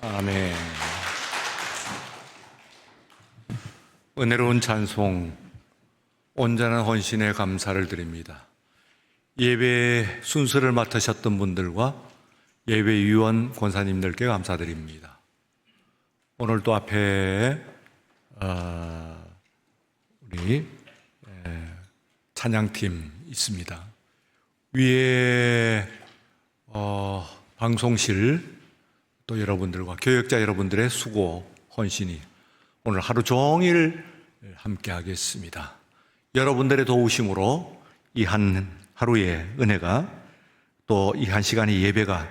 아멘. 은혜로운 찬송, 온전한 헌신에 감사를 드립니다. 예배 순서를 맡으셨던 분들과 예배위원 권사님들께 감사드립니다. 오늘 또 앞에 우리 찬양팀 있습니다. 위에 방송실 또 여러분들과 교역자 여러분들의 수고, 헌신이 오늘 하루 종일 함께 하겠습니다. 여러분들의 도우심으로 이 한 하루의 은혜가 또 이 한 시간의 예배가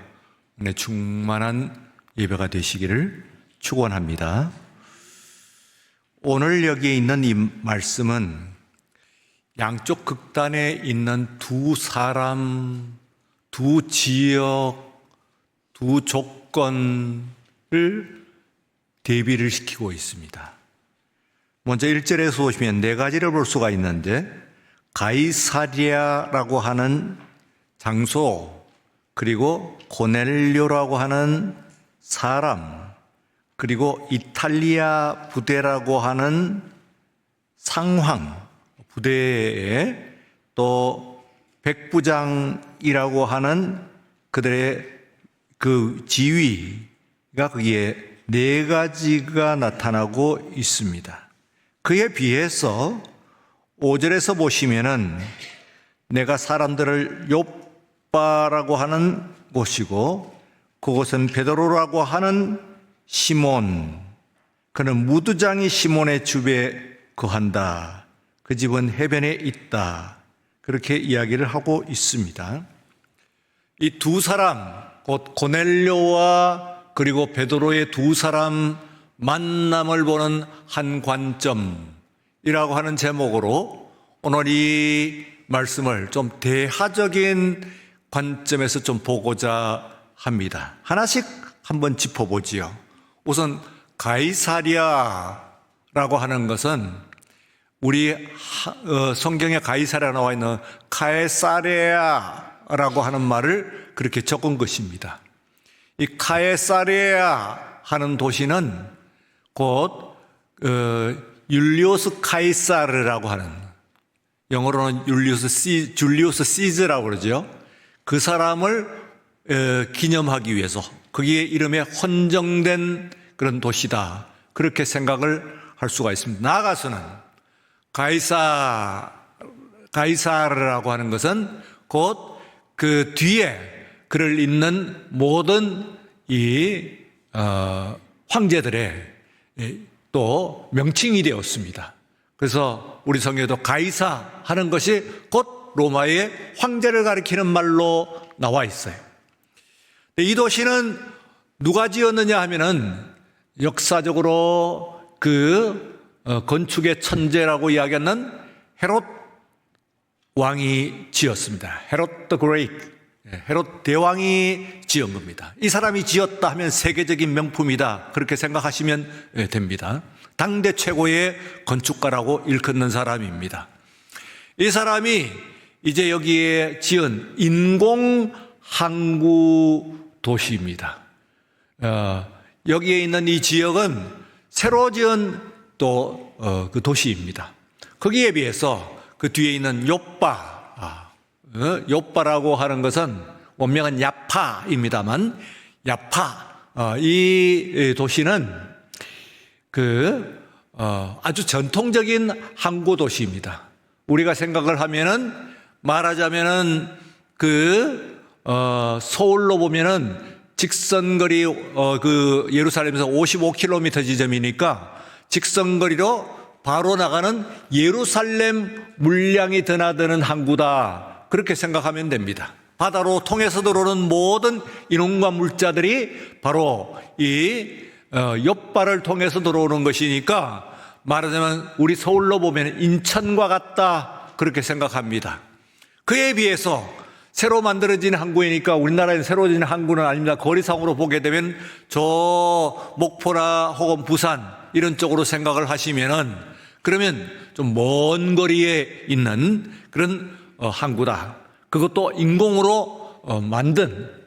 은혜 충만한 예배가 되시기를 축원합니다. 오늘 여기에 있는 이 말씀은 양쪽 극단에 있는 두 사람, 두 지역, 두 조건을 대비를 시키고 있습니다. 먼저 1절에서 보시면 네 가지를 볼 수가 있는데, 가이사랴라고 하는 장소, 그리고 고넬료라고 하는 사람, 그리고 이탈리아 부대라고 하는 상황, 부대에 또 백부장이라고 하는 그들의 그 지위가 거기에 네 가지가 나타나고 있습니다. 그에 비해서 5절에서 보시면은 내가 사람들을 욥바라고 하는 곳이고 그곳은 베드로라고 하는 시몬, 그는 무두장이 시몬의 집에 거한다. 그 집은 해변에 있다. 그렇게 이야기를 하고 있습니다. 이 두 사람, 곧 고넬료와 그리고 베드로의 두 사람 만남을 보는 한 관점이라고 하는 제목으로 오늘 이 말씀을 좀 대하적인 관점에서 좀 보고자 합니다. 하나씩 한번 짚어보지요. 우선 가이사랴라고 하는 것은 우리 성경에 가이사랴 나와 있는 카에사레아라고 하는 말을 그렇게 적은 것입니다. 이 카에사레아 하는 도시는 곧 율리오스 카이사르라고 하는, 영어로는 줄리우스 시즈라고 그러죠. 그 사람을 기념하기 위해서 거기에 이름에 헌정된 그런 도시다, 그렇게 생각을 할 수가 있습니다. 나아가서는 가이사르라고 하는 것은 곧 그 뒤에 그를 잇는 모든 이 황제들의 또 명칭이 되었습니다. 그래서 우리 성경에도 가이사 하는 것이 곧 로마의 황제를 가리키는 말로 나와 있어요. 이 도시는 누가 지었느냐 하면은 역사적으로 그 건축의 천재라고 이야기하는 헤롯 왕이 지었습니다. 헤롯 더 그레이트, 헤롯 대왕이 지은 겁니다. 이 사람이 지었다 하면 세계적인 명품이다, 그렇게 생각하시면 됩니다. 당대 최고의 건축가라고 일컫는 사람입니다. 이 사람이 이제 여기에 지은 인공 항구 도시입니다. 여기에 있는 이 지역은 새로 지은 또 그 도시입니다. 거기에 비해서 그 뒤에 있는 욥바라고 하는 것은 원명은 야파입니다만, 이 도시는 아주 전통적인 항구 도시입니다. 우리가 생각을 하면은, 말하자면은 서울로 보면은 직선거리 예루살렘에서 55km 지점이니까 직선거리로 바로 나가는 예루살렘 물량이 드나드는 항구다, 그렇게 생각하면 됩니다. 바다로 통해서 들어오는 모든 인원과 물자들이 바로 이 욥바를 통해서 들어오는 것이니까, 말하자면 우리 서울로 보면 인천과 같다, 그렇게 생각합니다. 그에 비해서 새로 만들어진 항구이니까, 우리나라에 새로 지은 항구는 아닙니다. 거리상으로 보게 되면 저 목포나 혹은 부산 이런 쪽으로 생각을 하시면은, 그러면 좀 먼 거리에 있는 그런 항구다. 그것도 인공으로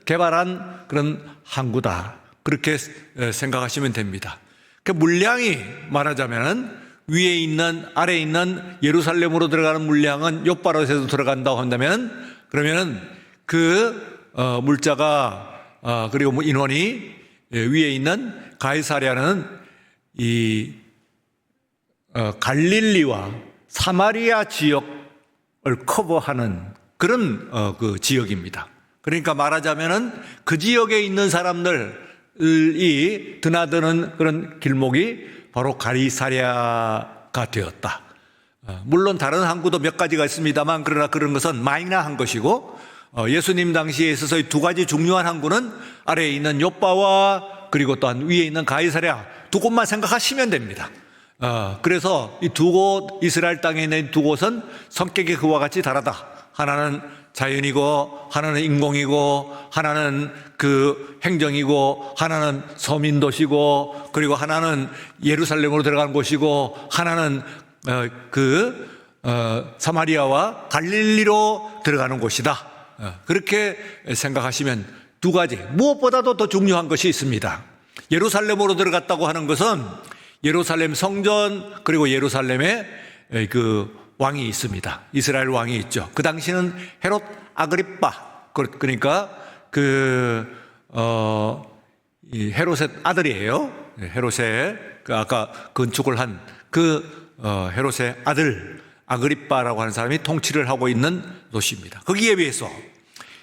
개발한 그런 항구다. 그렇게 생각하시면 됩니다. 그 물량이 말하자면은 위에 있는 아래에 있는 예루살렘으로 들어가는 물량은 욥바롯에도 들어간다고 한다면 그러면은 그 물자가 그리고 뭐 인원이 위에 있는 가이사랴는 이 갈릴리와 사마리아 지역을 커버하는 그런 그 지역입니다. 그러니까 말하자면은 그 지역에 있는 사람들이 드나드는 그런 길목이 바로 가이사랴가 되었다. 물론 다른 항구도 몇 가지가 있습니다만 그러나 그런 것은 마이너한 것이고 예수님 당시에 있어서 두 가지 중요한 항구는 아래에 있는 욥바와 그리고 또한 위에 있는 가이사랴 두 곳만 생각하시면 됩니다. 그래서 이 두 곳 이스라엘 땅에 있는 두 곳은 성격이 그와 같이 다르다. 하나는 자연이고 하나는 인공이고 하나는 그 행정이고 하나는 서민도시고 그리고 하나는 예루살렘으로 들어가는 곳이고 하나는 사마리아와 갈릴리로 들어가는 곳이다. 그렇게 생각하시면 두 가지 무엇보다도 더 중요한 것이 있습니다. 예루살렘으로 들어갔다고 하는 것은 예루살렘 성전 그리고 예루살렘에 그 왕이 있습니다. 이스라엘 왕이 있죠. 그 당시는 헤롯 아그리빠 그러니까 이 헤롯의 아들이에요. 헤롯의 그 아까 건축을 한 헤롯의 아들 아그리빠라고 하는 사람이 통치를 하고 있는 도시입니다. 거기에 비해서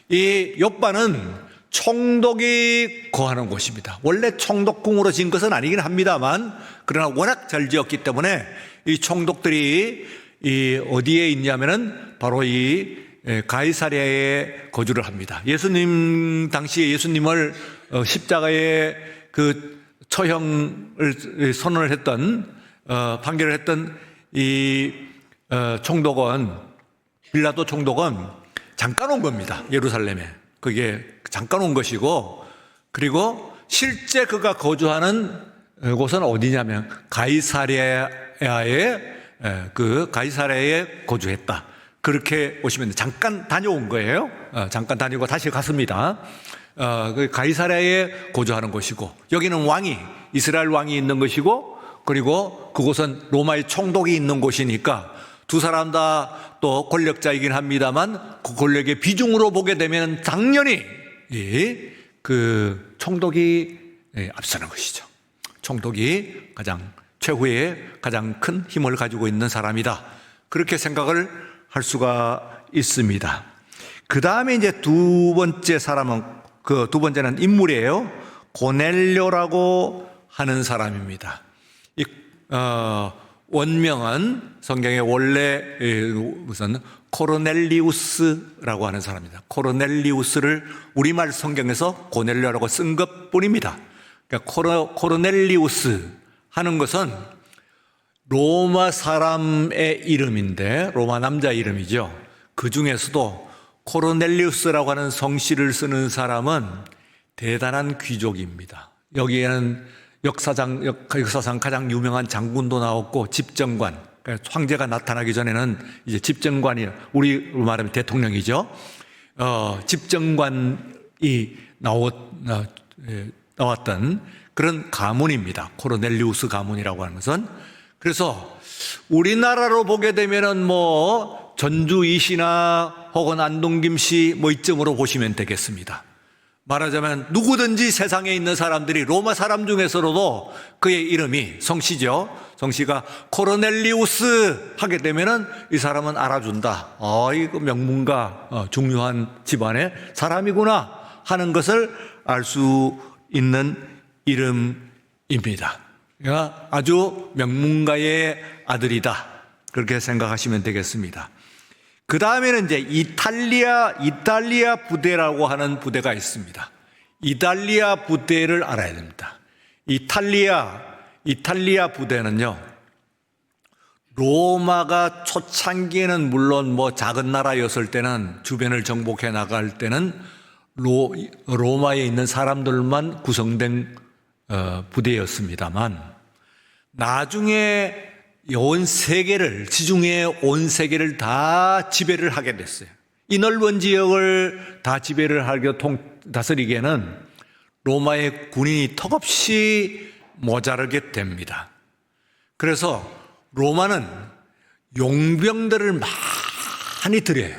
이 욥바는 총독이 거하는 곳입니다. 원래 총독궁으로 지은 것은 아니긴 합니다만 그러나 워낙 잘 지었기 때문에 이 총독들이 이 어디에 있냐면은 바로 이 가이사랴에 거주를 합니다. 예수님 당시에 예수님을 십자가에 그 처형을 선언을 했던 판결을 했던 이 총독은 빌라도 총독은 잠깐 온 겁니다. 예루살렘에 그게 잠깐 온 것이고 그리고 실제 그가 거주하는 곳은 어디냐면 가이사랴에 거주했다. 그렇게 보시면 잠깐 다녀온 거예요. 잠깐 다니고 다시 갔습니다. 그 가이사랴에 거주하는 곳이고 여기는 왕이 이스라엘 왕이 있는 것이고 그리고 그곳은 로마의 총독이 있는 곳이니까 두 사람 다 또 권력자이긴 합니다만 그 권력의 비중으로 보게 되면 당연히 그 총독이 앞서는 것이죠. 총독이 최후의 가장 큰 힘을 가지고 있는 사람이다. 그렇게 생각을 할 수가 있습니다. 그 다음에 이제 두 번째 사람은 두 번째는 인물이에요. 고넬료라고 하는 사람입니다. 원명은 성경의 원래 무슨 코르넬리우스라고 하는 사람입니다. 코르넬리우스를 우리말 성경에서 고넬료라고 쓴 것뿐입니다. 그러니까 코르넬리우스 하는 것은 로마 사람의 이름인데 로마 남자 이름이죠. 그 중에서도 코르넬리우스라고 하는 성씨를 쓰는 사람은 대단한 귀족입니다. 여기에는 역사상 가장 유명한 장군도 나왔고 집정관, 그러니까 황제가 나타나기 전에는 이제 집정관이 우리 말하면 대통령이죠. 집정관이 나왔던 그런 가문입니다. 코르넬리우스 가문이라고 하는 것은. 그래서 우리나라로 보게 되면은 뭐 전주이시나 혹은 안동김씨 뭐 이쯤으로 보시면 되겠습니다. 말하자면 누구든지 세상에 있는 사람들이 로마 사람 중에서도 그의 이름이 성씨죠. 성씨가 코르넬리우스 하게 되면은 이 사람은 알아준다. 이거 명문가 중요한 집안의 사람이구나 하는 것을 알 수 있는 이름입니다. 그러니까 아주 명문가의 아들이다. 그렇게 생각하시면 되겠습니다. 그 다음에는 이제 이탈리아 부대라고 하는 부대가 있습니다. 이탈리아 부대를 알아야 됩니다. 이탈리아 부대는요, 로마가 초창기에는 물론 뭐 작은 나라였을 때는 주변을 정복해 나갈 때는 로마에 있는 사람들만 구성된 부대였습니다만 나중에 온 세계를, 지중해 온 세계를 다 지배를 하게 됐어요. 이 넓은 지역을 다 지배를 하게 다스리기에는 로마의 군인이 턱없이 모자르게 됩니다. 그래서 로마는 용병들을 많이 들여요.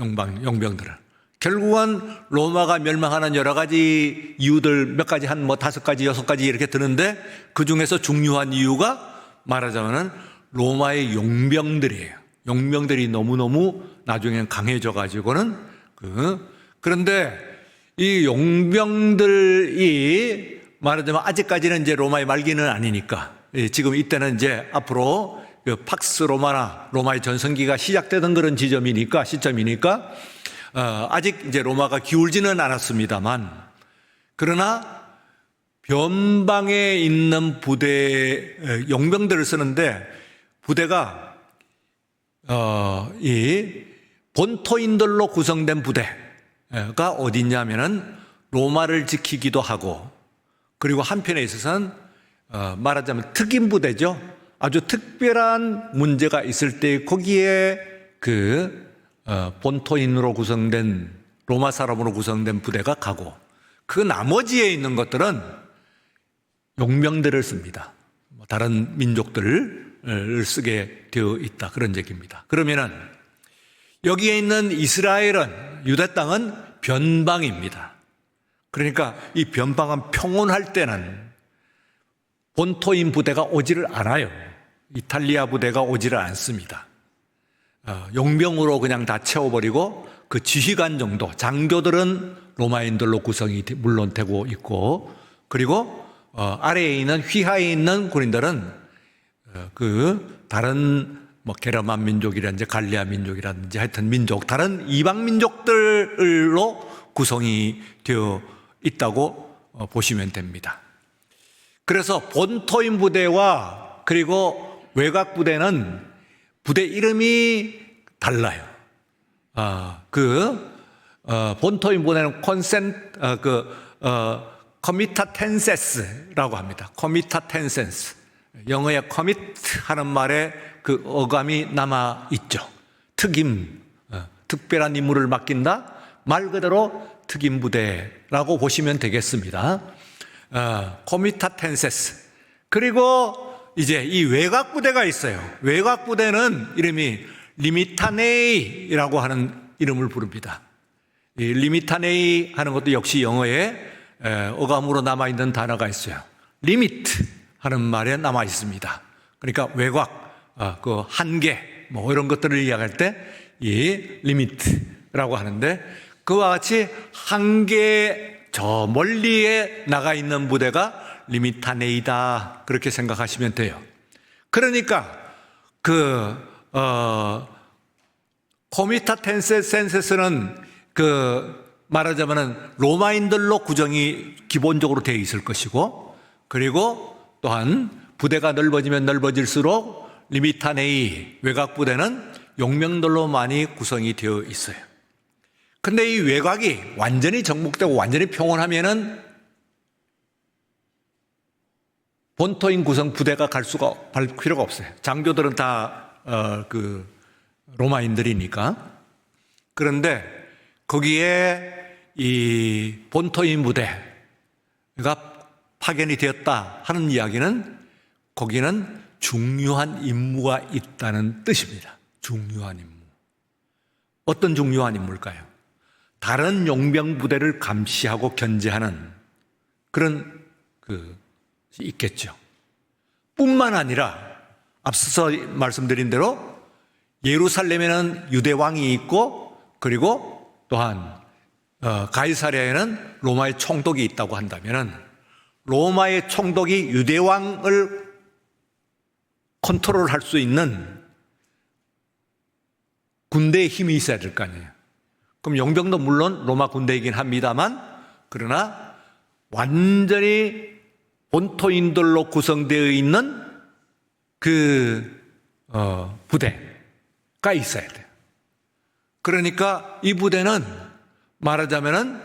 용병들을. 결국은 로마가 멸망하는 여러 가지 이유들 몇 가지 한 5가지, 6가지 이렇게 드는데 그 중에서 중요한 이유가 말하자면은 로마의 용병들이에요. 용병들이 너무너무 나중엔 강해져 가지고는 그런데 이 용병들이 말하자면 아직까지는 이제 로마의 말기는 아니니까 지금 이때는 이제 앞으로 그 팍스 로마나 로마의 전성기가 시작되던 그런 시점이니까 아직 이제 로마가 기울지는 않았습니다만 그러나 변방에 있는 부대 용병들을 쓰는데 부대가 이 본토인들로 구성된 부대가 어디 있냐면은 로마를 지키기도 하고 그리고 한편에 있어서는 말하자면 특임 부대죠. 아주 특별한 문제가 있을 때 거기에 본토인으로 구성된 로마 사람으로 구성된 부대가 가고 그 나머지에 있는 것들은 용병들을 씁니다. 다른 민족들을 쓰게 되어 있다. 그런 얘기입니다. 그러면은 여기에 있는 이스라엘은 유대 땅은 변방입니다. 그러니까 이 변방은 평온할 때는 본토인 부대가 오지를 않아요. 이탈리아 부대가 오지를 않습니다. 용병으로 그냥 다 채워버리고 그 지휘관 정도, 장교들은 로마인들로 구성이 물론 되고 있고 그리고 아래에 있는 휘하에 있는 군인들은 다른 게르만 민족이라든지 갈리아 민족이라든지 하여튼 다른 이방 민족들로 구성이 되어 있다고 보시면 됩니다. 그래서 본토인 부대와 그리고 외곽 부대는 부대 이름이 달라요. 본토인 부대는 커미타텐세스라고 합니다. 커미타텐센스. 영어의 커미트 하는 말에 그 어감이 남아 있죠. 특임, 특별한 임무를 맡긴다. 말 그대로 특임 부대라고 보시면 되겠습니다. 커미타텐세스. 그리고 이제 이 외곽 부대가 있어요. 외곽 부대는 이름이 리미타네이라고 하는 이름을 부릅니다. 이 리미타네이 하는 것도 역시 영어에 어감으로 남아있는 단어가 있어요. 리미트 하는 말에 남아 있습니다. 그러니까 외곽, 그 한계, 이런 것들을 이야기할 때 이 리미트라고 하는데 그와 같이 한계 저 멀리에 나가 있는 부대가 리미타네이다. 그렇게 생각하시면 돼요. 그러니까 코미타텐센세스는 말하자면은 로마인들로 구성이 기본적으로 되어 있을 것이고 그리고 또한 부대가 넓어지면 넓어질수록 리미타네이 외곽 부대는 용병들로 많이 구성이 되어 있어요. 근데 이 외곽이 완전히 정복되고 완전히 평온하면은 본토인 구성 부대가 갈 필요가 없어요. 장교들은 다 로마인들이니까. 그런데 거기에 이 본토인 부대가 파견이 되었다 하는 이야기는 거기는 중요한 임무가 있다는 뜻입니다. 중요한 임무. 어떤 중요한 임무일까요? 다른 용병 부대를 감시하고 견제하는 그런 있겠죠. 뿐만 아니라 앞서서 말씀드린 대로 예루살렘에는 유대 왕이 있고 그리고 또한 가이사랴에는 로마의 총독이 있다고 한다면은 로마의 총독이 유대 왕을 컨트롤할 수 있는 군대의 힘이 있어야 될 거 아니에요. 그럼 용병도 물론 로마 군대이긴 합니다만 그러나 완전히 본토인들로 구성되어 있는 부대가 있어야 돼요. 그러니까 이 부대는 말하자면은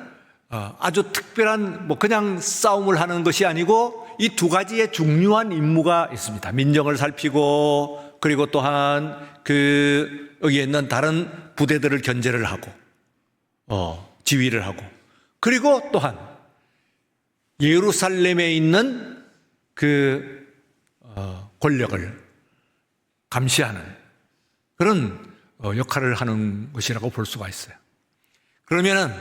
아주 특별한 그냥 싸움을 하는 것이 아니고 이 두 가지의 중요한 임무가 있습니다. 민정을 살피고 그리고 또한 여기에 있는 다른 부대들을 견제를 하고 지휘를 하고 그리고 또한 예루살렘에 있는 그 권력을 감시하는 그런 역할을 하는 것이라고 볼 수가 있어요. 그러면은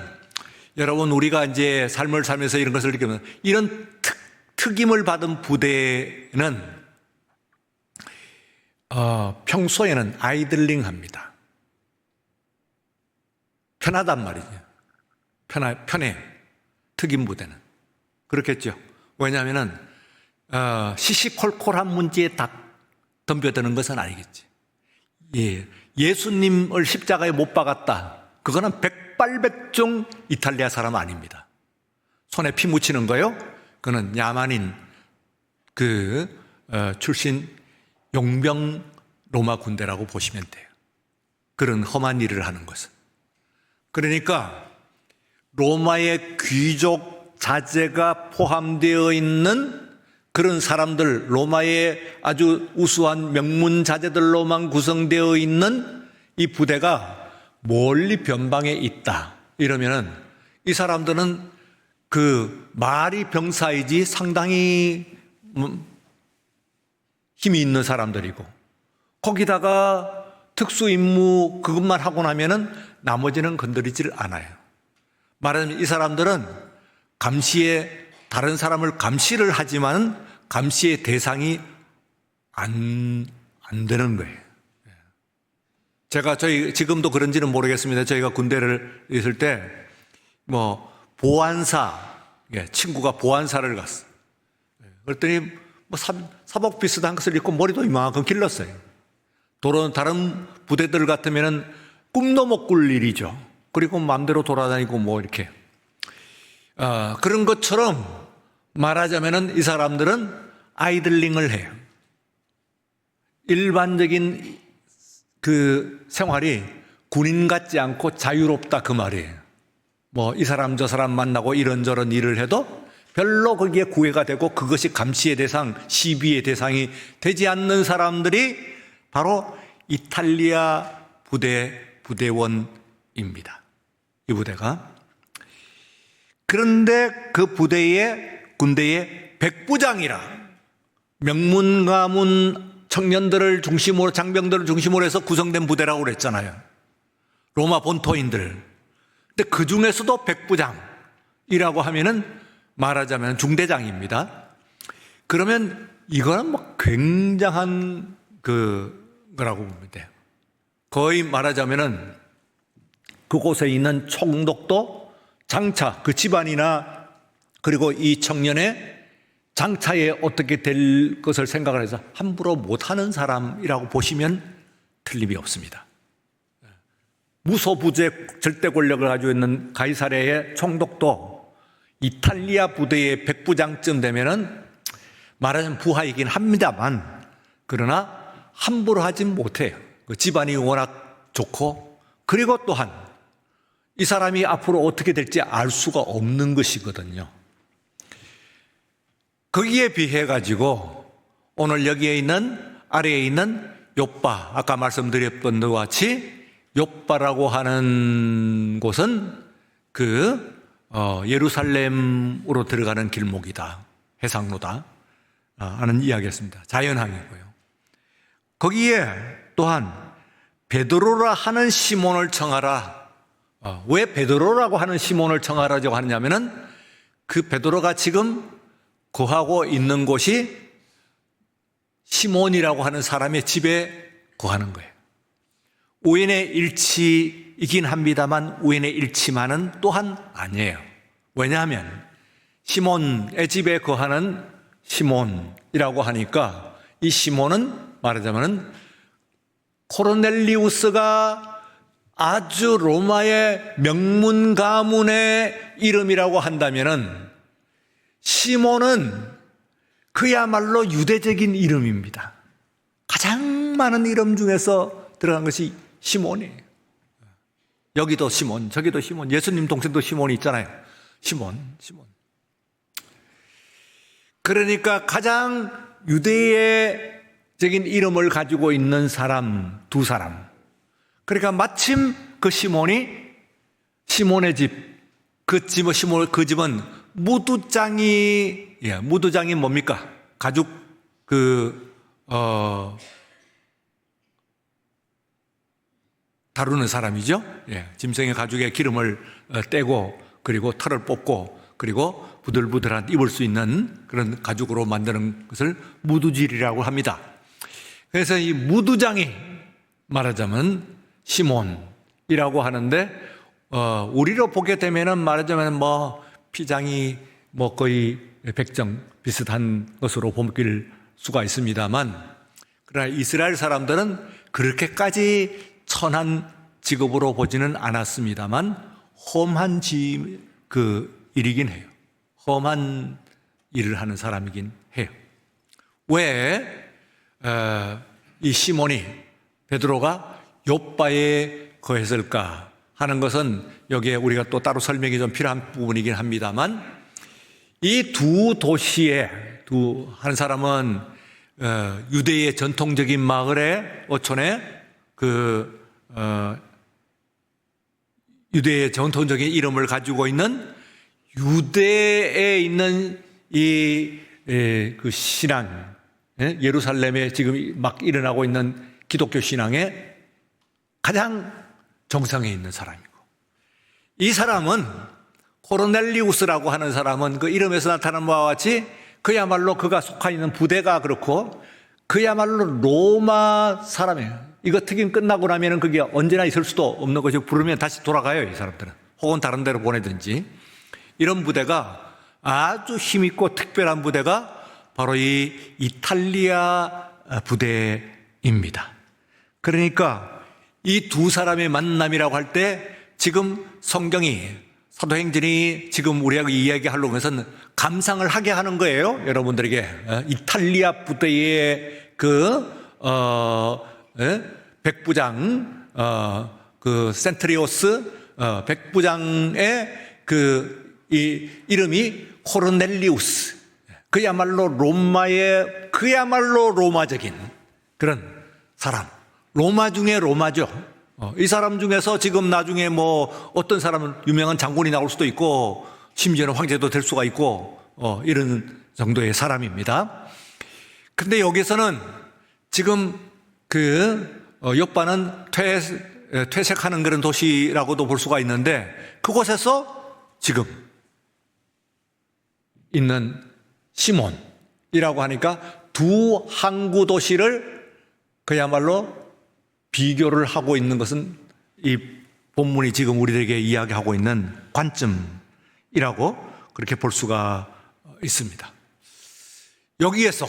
여러분, 우리가 이제 삶을 살면서 이런 것을 느끼면, 이런 특임을 받은 부대는 평소에는 아이들링합니다. 편하단 말이죠. 편해. 특임 부대는. 그렇겠죠. 왜냐하면은 시시콜콜한 문제에 다 덤벼드는 것은 아니겠지. 예수님을 십자가에 못 박았다. 그거는 백발백중 이탈리아 사람 아닙니다. 손에 피 묻히는 거요? 그거는 야만인 출신 용병 로마 군대라고 보시면 돼요. 그런 험한 일을 하는 것은. 그러니까 로마의 귀족 자제가 포함되어 있는 그런 사람들, 로마의 아주 우수한 명문 자제들로만 구성되어 있는 이 부대가 멀리 변방에 있다. 이러면은 이 사람들은 그 말이 병사이지 상당히 힘이 있는 사람들이고, 거기다가 특수 임무 그것만 하고 나면은 나머지는 건드리질 않아요. 말하자면 이 사람들은 다른 사람을 감시를 하지만 감시의 대상이 안 되는 거예요. 지금도 그런지는 모르겠습니다. 저희가 군대를 있을 때, 친구가 보안사를 갔어. 그랬더니, 사복 비슷한 것을 입고 머리도 이만큼 길렀어요. 다른 부대들 같으면은 꿈도 못 꿀 일이죠. 그리고 마음대로 돌아다니고 이렇게. 그런 것처럼 말하자면은 이 사람들은 아이들링을 해요. 일반적인 그 생활이 군인 같지 않고 자유롭다 그 말이에요. 이 사람 저 사람 만나고 이런저런 일을 해도 별로 거기에 구애가 되고 그것이 감시의 대상, 시비의 대상이 되지 않는 사람들이 바로 이탈리아 부대원입니다. 이 부대가. 그런데 그 군대의 백부장이라 명문 가문 청년들을 중심으로, 장병들을 중심으로 해서 구성된 부대라고 그랬잖아요. 로마 본토인들. 근데 그 중에서도 백부장이라고 하면은 말하자면 중대장입니다. 그러면 이거는 굉장한 거라고 보면 돼요. 거의 말하자면은 그곳에 있는 총독도 장차 그 집안이나 그리고 이 청년의 장차에 어떻게 될 것을 생각을 해서 함부로 못하는 사람이라고 보시면 틀림이 없습니다. 무소부재 절대 권력을 가지고 있는 가이사랴의 총독도 이탈리아 부대의 백부장쯤 되면은 말하자면 부하이긴 합니다만, 그러나 함부로 하진 못해요. 그 집안이 워낙 좋고, 그리고 또한 이 사람이 앞으로 어떻게 될지 알 수가 없는 것이거든요. 거기에 비해 가지고 오늘 여기에 있는, 아래에 있는 욥바, 아까 말씀드렸던 것과 같이 욥바라고 하는 곳은 예루살렘으로 들어가는 길목이다, 해상로다 하는 이야기였습니다. 자연항이고요. 거기에 또한 베드로라 하는 시몬을 청하라. 왜 베드로라고 하는 시몬을 청하라고 하느냐면은 그 베드로가 지금 거하고 있는 곳이 시몬이라고 하는 사람의 집에 거하는 거예요. 우연의 일치이긴 합니다만 우연의 일치만은 또한 아니에요. 왜냐하면 시몬의 집에 거하는 시몬이라고 하니까 이 시몬은 말하자면 코르넬리우스가 아주 로마의 명문 가문의 이름이라고 한다면은 시몬은 그야말로 유대적인 이름입니다. 가장 많은 이름 중에서 들어간 것이 시몬이에요. 여기도 시몬, 저기도 시몬, 예수님 동생도 시몬이 있잖아요. 시몬. 그러니까 가장 유대적인 이름을 가지고 있는 사람, 두 사람. 그러니까 마침 그 시몬이 시몬의 집, 그 집은 무두장이, 무두장이 뭡니까? 가죽, 다루는 사람이죠. 짐승의 가죽에 기름을 떼고, 그리고 털을 뽑고, 그리고 부들부들한 입을 수 있는 그런 가죽으로 만드는 것을 무두질이라고 합니다. 그래서 이 무두장이 말하자면 시몬이라고 하는데, 우리로 보게 되면은 말하자면 뭐 피장이 뭐 거의 백정 비슷한 것으로 보길 수가 있습니다만, 그러나 이스라엘 사람들은 그렇게까지 천한 직업으로 보지는 않았습니다만 험한 일이긴 해요. 험한 일을 하는 사람이긴 해요. 왜 이 시몬이 베드로가 욥바에 거했을까 하는 것은 여기에 우리가 또 따로 설명이 좀 필요한 부분이긴 합니다만, 이 두 도시에 한 사람은 유대의 전통적인 마을에 어촌에 유대의 전통적인 이름을 가지고 있는 유대에 있는 그 신앙, 예루살렘에 지금 막 일어나고 있는 기독교 신앙의 가장 정상에 있는 사람이고, 이 사람은 코르넬리우스라고 하는 사람은 그 이름에서 나타난 바와 같이 그야말로 그가 속한 있는 부대가 그렇고 그야말로 로마 사람이에요. 이거 특임 끝나고 나면은 그게 언제나 있을 수도 없는 것이, 부르면 다시 돌아가요, 이 사람들은. 혹은 다른 데로 보내든지. 이런 부대가, 아주 힘있고 특별한 부대가 바로 이 이탈리아 부대입니다. 그러니까 이 두 사람의 만남이라고 할 때 지금 성경이, 사도행전이 지금 우리하고 이야기하려고 해서는 감상을 하게 하는 거예요, 여러분들에게. 이탈리아 부대의 백부장, 센트리오스, 백부장의 이 이름이 코르넬리우스. 그야말로 로마적인 그런 사람. 로마 중에 로마죠. 이 사람 중에서 지금 나중에 뭐 어떤 사람은 유명한 장군이 나올 수도 있고, 심지어는 황제도 될 수가 있고, 이런 정도의 사람입니다. 근데 여기서는 지금 욥바는 퇴색하는 그런 도시라고도 볼 수가 있는데, 그곳에서 지금 있는 시몬이라고 하니까 두 항구 도시를 그야말로 비교를 하고 있는 것은 이 본문이 지금 우리들에게 이야기하고 있는 관점이라고 그렇게 볼 수가 있습니다. 여기에서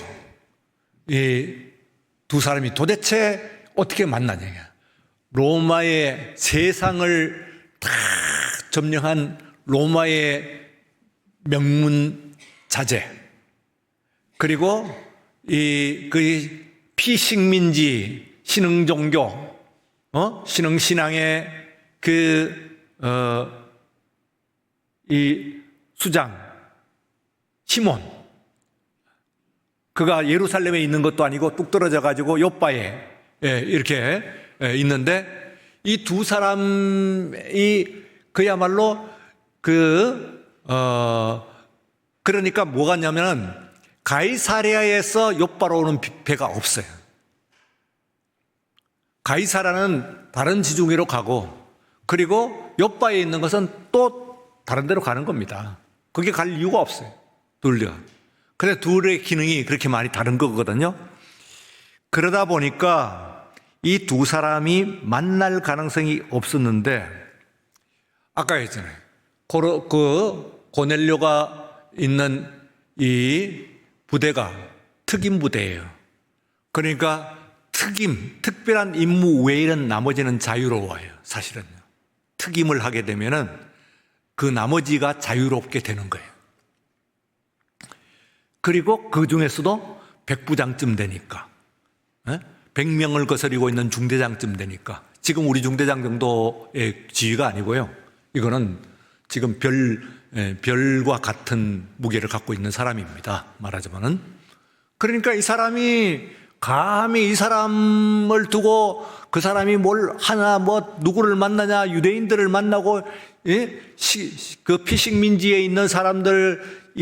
이 두 사람이 도대체 어떻게 만나냐. 로마의 세상을 다 점령한 로마의 명문자재, 그리고 그 피식민지 신흥종교, 신흥신앙의 이 수장 시몬, 그가 예루살렘에 있는 것도 아니고 뚝 떨어져 가지고 욥바에 이렇게 있는데, 이 두 사람이 그야말로 그러니까 뭐가 있냐면은 가이사랴에서 욥바로 오는 배가 없어요. 가이사라는 다른 지중해로 가고, 그리고 욥바에 있는 것은 또 다른 데로 가는 겁니다. 그게 갈 이유가 없어요, 둘다. 근데 둘의 기능이 그렇게 많이 다른 거거든요. 그러다 보니까 이 두 사람이 만날 가능성이 없었는데, 아까 했잖아요. 고넬료가 있는 이 부대가 특임 부대예요. 그러니까 특별한 임무 외에는 나머지는 자유로워요, 사실은요. 특임을 하게 되면은 그 나머지가 자유롭게 되는 거예요. 그리고 그 중에서도 백부장쯤 되니까, 100명을 거스리고 있는 중대장쯤 되니까, 지금 우리 중대장 정도의 지위가 아니고요. 이거는 지금 별과 같은 무게를 갖고 있는 사람입니다, 말하자면은. 그러니까 이 사람이 감히 이 사람을 두고 그 사람이 뭘 하나, 누구를 만나냐, 유대인들을 만나고 그 피식민지에 있는 사람들,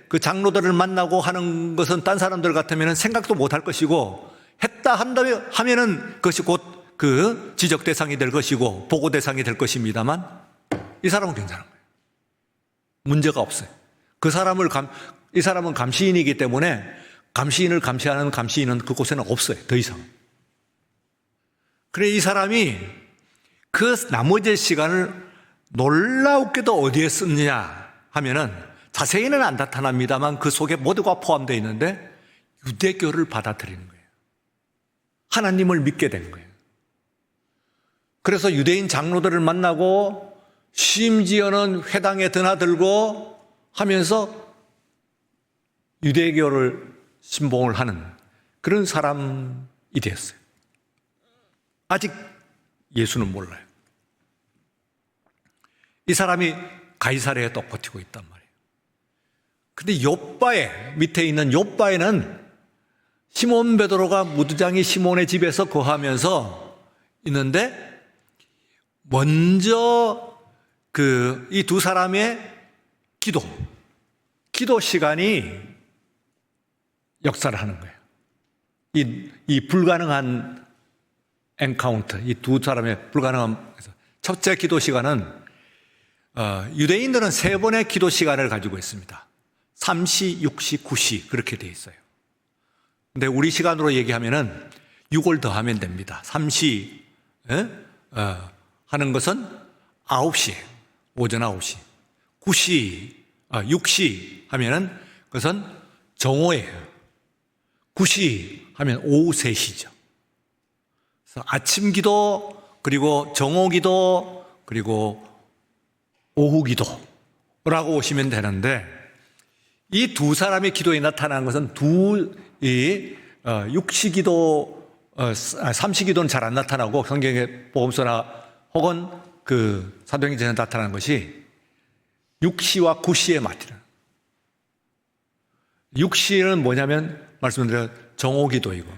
그 장로들을 만나고 하는 것은 딴 사람들 같으면 생각도 못 할 것이고, 했다 하면은 그것이 곧 그 지적 대상이 될 것이고, 보고 대상이 될 것입니다만, 이 사람은 괜찮은 거예요. 문제가 없어요. 이 사람은 감시인이기 때문에 감시인을 감시하는 감시인은 그곳에는 없어요. 더 이상. 그래, 이 사람이 그 나머지 시간을 놀랍게도 어디에 썼느냐 하면은 자세히는 안 나타납니다만 그 속에 모두가 포함되어 있는데 유대교를 받아들이는 거예요. 하나님을 믿게 된 거예요. 그래서 유대인 장로들을 만나고 심지어는 회당에 드나들고 하면서 유대교를 신봉을 하는 그런 사람이 되었어요. 아직 예수는 몰라요. 이 사람이 가이사랴에 또 버티고 있단 말이에요. 근데 욥바에, 밑에 있는 욥바에는 시몬 베드로가 무두장이 시몬의 집에서 거하면서 있는데 먼저 이 두 사람의 기도 시간이 역사를 하는 거예요. 이 불가능한 엔카운터, 이 두 사람의 불가능한, 첫째 기도 시간은, 유대인들은 세 번의 기도 시간을 가지고 있습니다. 3시, 6시, 9시, 그렇게 되어 있어요. 근데 우리 시간으로 얘기하면은 6을 더하면 됩니다. 3시, 하는 것은 9시, 오전 9시. 6시 하면은 그것은 정오예요. 9시 하면 오후 3시죠. 그래서 아침 기도, 그리고 정오 기도, 그리고 오후 기도라고 오시면 되는데, 이 두 사람의 기도에 나타나는 것은 육시 기도, 삼시 기도는 잘 안 나타나고 성경의 복음서나 혹은 그 사도행전에 나타나는 것이 6시와 9시에 맞추는. 6시는 뭐냐면 말씀드린 정오 기도이고,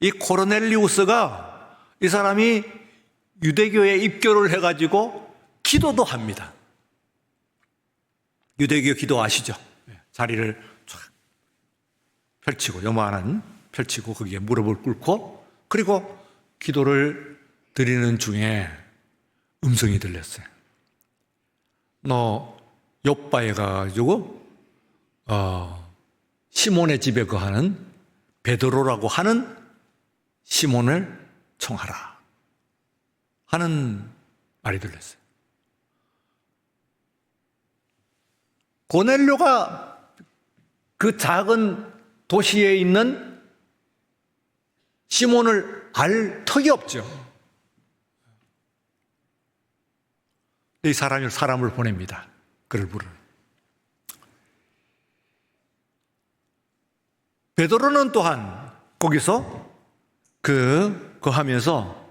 이 코르넬리우스가 이 사람이 유대교에 입교를 해가지고 기도도 합니다. 유대교 기도 아시죠? 자리를 쫙 펼치고, 요만한 펼치고 거기에 무릎을 꿇고, 그리고 기도를 드리는 중에 음성이 들렸어요. 너 욥바에 가가지고 시몬의 집에 거하는 베드로라고 하는 시몬을 청하라 하는 말이 들렸어요. 고넬료가 그 작은 도시에 있는 시몬을 알 턱이 없죠. 이 사람을 보냅니다. 그를 부르는. 베드로는 또한 거기서 하면서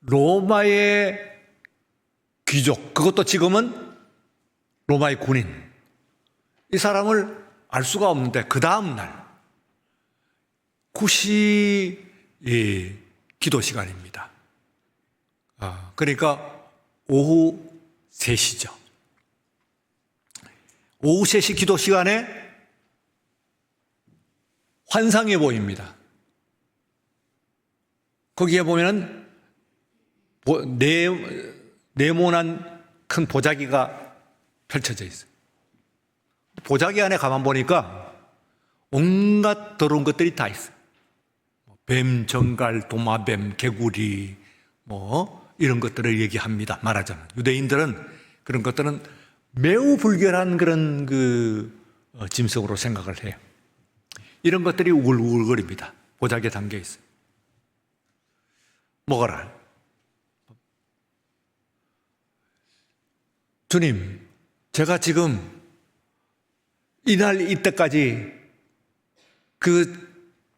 로마의 귀족, 그것도 지금은 로마의 군인, 이 사람을 알 수가 없는데 그 다음 날 9시 기도 시간입니다. 그러니까 오후 3시죠. 오후 3시 기도 시간에 환상이 보입니다. 거기에 보면 네모난 큰 보자기가 펼쳐져 있어요. 보자기 안에 가만 보니까 온갖 더러운 것들이 다 있어요. 뱀, 정갈, 도마뱀, 개구리, 이런 것들을 얘기합니다. 말하자면. 유대인들은 그런 것들은 매우 불결한 그런 짐승으로 생각을 해요. 이런 것들이 우글우글거립니다. 보자기에 담겨 있어요. 먹어라. 주님, 제가 지금 이때까지 그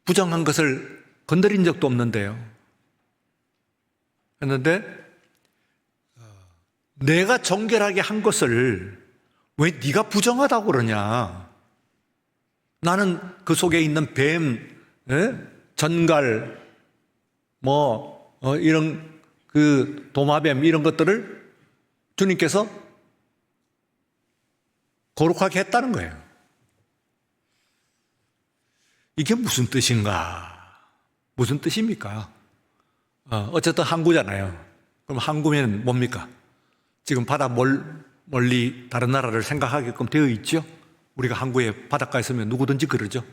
부정한 것을 건드린 적도 없는데요. 했는데 내가 정결하게 한 것을 왜 네가 부정하다고 그러냐? 나는 그 속에 있는 뱀, 전갈, 이런 그 도마뱀 이런 것들을 주님께서 거룩하게 했다는 거예요. 이게 무슨 뜻인가? 무슨 뜻입니까? 어쨌든 항구잖아요. 그럼 항구면 뭡니까? 지금 바다 멀리 다른 나라를 생각하게끔 되어 있죠? 우리가 항구에 바닷가에 서면 누구든지 그러죠.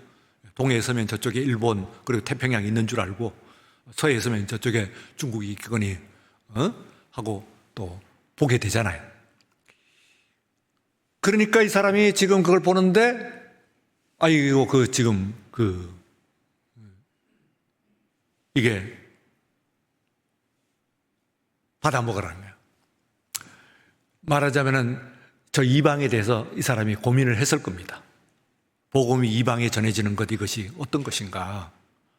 동해에 서면 저쪽에 일본 그리고 태평양이 있는 줄 알고 서해에 서면 저쪽에 중국이 있겠거니 하고 또 보게 되잖아요. 그러니까 이 사람이 지금 그걸 보는데 아이고 이게 받아 먹으라는 거예요. 말하자면은 저 이방에 대해서 이 사람이 고민을 했을 겁니다. 복음이 이방에 전해지는 것 이것이 어떤 것인가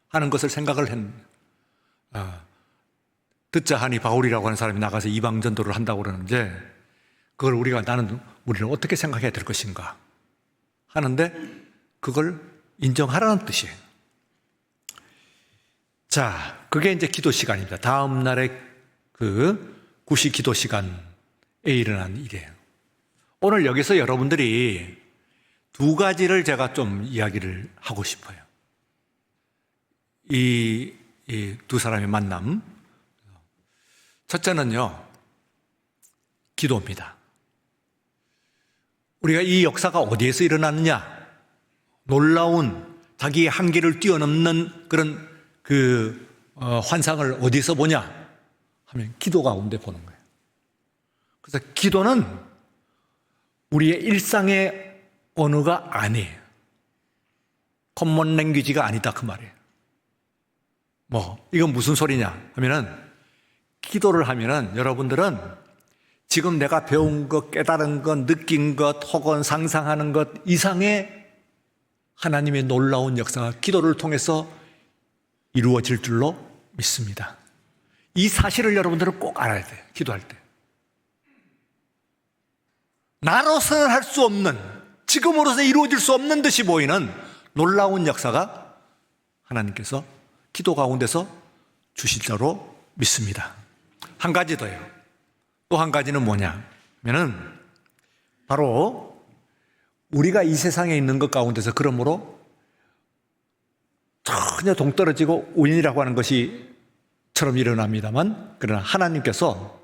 하는 것을 생각을 했는데 듣자 하니 바울이라고 하는 사람이 나가서 이방 전도를 한다고 그러는데 그걸 우리는 어떻게 생각해야 될 것인가 하는데 그걸 인정하라는 뜻이에요. 자, 그게 이제 기도 시간입니다. 다음 날에 그 구시 기도 시간에 일어난 일이에요. 오늘 여기서 여러분들이 두 가지를 제가 좀 이야기를 하고 싶어요. 이 두 사람의 만남. 첫째는요, 기도입니다. 우리가 이 역사가 어디에서 일어났느냐? 놀라운 자기의 한계를 뛰어넘는 그런 환상을 어디서 보냐? 하면 기도 가운데 보는 거예요. 그래서 기도는 우리의 일상의 언어가 아니에요. 커먼 랭귀지가 아니다 그 말이에요. 이건 무슨 소리냐 하면은 기도를 하면은 여러분들은 지금 내가 배운 것, 깨달은 것, 느낀 것 혹은 상상하는 것 이상의 하나님의 놀라운 역사가 기도를 통해서 이루어질 줄로 믿습니다. 이 사실을 여러분들은 꼭 알아야 돼요. 기도할 때. 나로서는 할 수 없는, 지금으로서 이루어질 수 없는 듯이 보이는 놀라운 역사가 하나님께서 기도 가운데서 주실 줄로 믿습니다. 한 가지 더요. 또 한 가지는 뭐냐 하면은 바로 우리가 이 세상에 있는 것 가운데서 그러므로 전혀 동떨어지고 우연이라고 하는 것이처럼 일어납니다만 그러나 하나님께서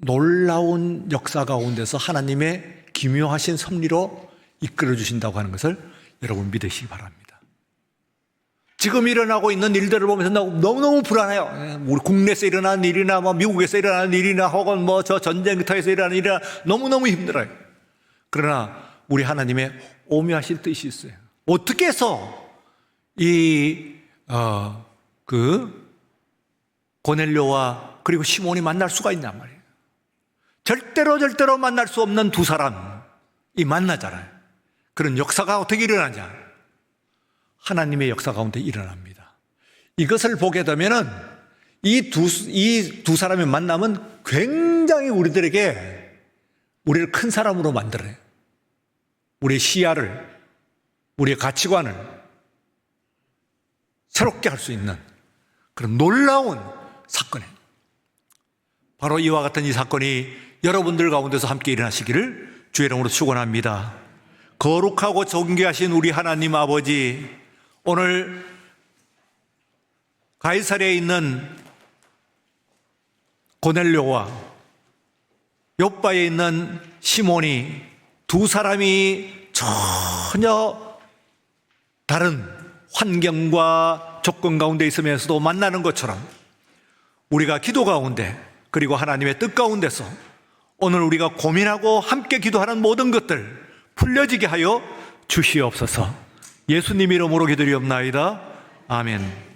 놀라운 역사 가운데서 하나님의 기묘하신 섭리로 이끌어 주신다고 하는 것을 여러분 믿으시기 바랍니다. 지금 일어나고 있는 일들을 보면서 너무너무 불안해요. 우리 국내에서 일어나는 일이나 미국에서 일어나는 일이나 혹은 저 전쟁터에서 일어나는 일이나 너무너무 힘들어요. 그러나 우리 하나님의 오묘하신 뜻이 있어요. 어떻게 해서 고넬료와 그리고 시몬이 만날 수가 있냔 말이에요. 절대로 만날 수 없는 두 사람이 만나잖아요. 그런 역사가 어떻게 일어나냐? 하나님의 역사 가운데 일어납니다. 이것을 보게 되면은 이 두 사람의 만남은 굉장히 우리를 큰 사람으로 만들어요. 우리의 시야를, 우리의 가치관을 새롭게 할 수 있는 그런 놀라운 사건이에요. 바로 이와 같은 이 사건이 여러분들 가운데서 함께 일어나시기를 주의 이름으로 축원합니다. 거룩하고 존귀하신 우리 하나님 아버지, 오늘 가이사랴에 있는 고넬료와 욥바에 있는 시몬이 두 사람이 전혀 다른 환경과 조건 가운데 있으면서도 만나는 것처럼 우리가 기도 가운데 그리고 하나님의 뜻 가운데서 오늘 우리가 고민하고 함께 기도하는 모든 것들 풀려지게 하여 주시옵소서. 예수님 이름으로 기도리옵나이다. 아멘.